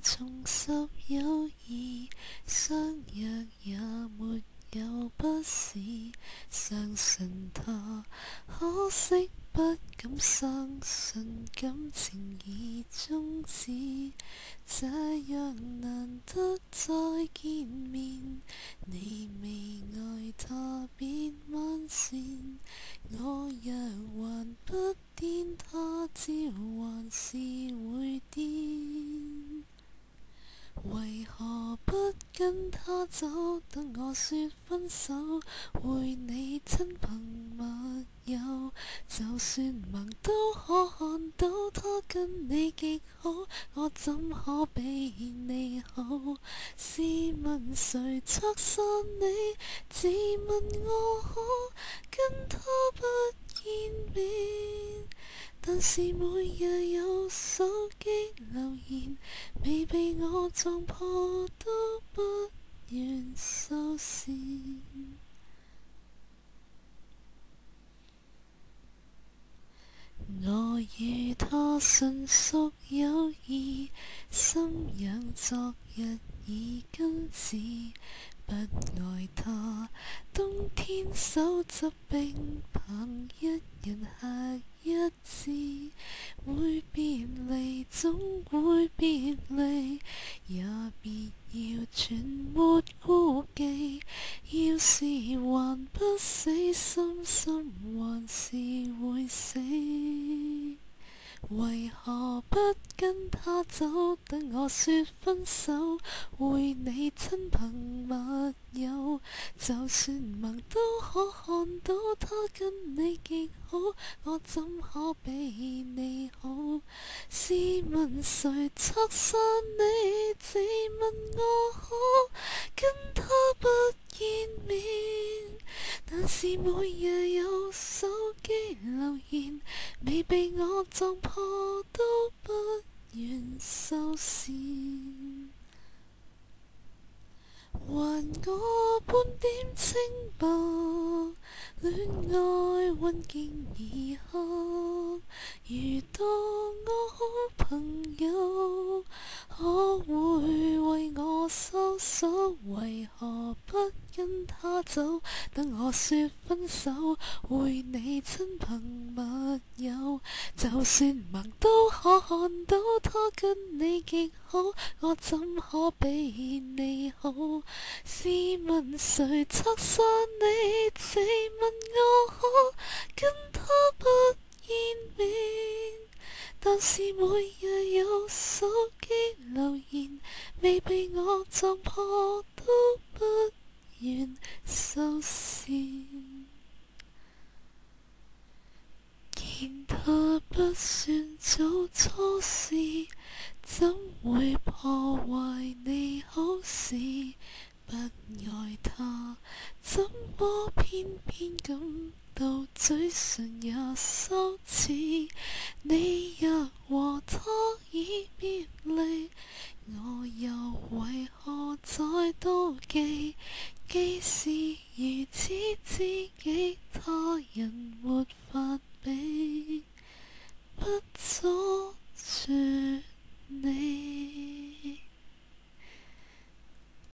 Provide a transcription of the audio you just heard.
重拾友誼，相約也沒有不是，相信他，可惜不敢相信感情已終止，這樣難得再見面，你未愛他別挽線，我若還不癲，他朝還是會癲。為何不跟他走？等我說分手，會你親朋密友，就算盲都可看到他跟你極好，我怎可比你好？試問誰拆散你？自問我可跟他不見面，但是每日有手機留言，未被我撞破都不願收線。我與他純屬友誼，心癢昨日已根治，不愛他。冬天手執冰棒，一人吃一支，會別離總會別離，也別要全沒顧忌。要是還不死心，心還是會死。為何不跟他走？等我說分手，會你親朋密友，就算盲都可看到他跟你極好，我怎可比你好？試問誰拆散你？自問我可跟他不見面，但是每日有手機留言，未被我撞破都不願收線。還我半點清白，戀愛溫馨已刻。如當我好朋友，可會為我收手？為何不跟他走？等我說分手，會你親朋密友，就算盲都可看到他跟你極好，我怎可比你好？試問誰拆散你？自問我可跟他不見面，但是每日有手機留言，未被我撞破都不願收線。見他不算做錯事，怎會破壞你好事？不愛他，怎麼偏偏感到嘴唇也羞恥？你若和他已別離，我又為何在妒忌？既是如此知己，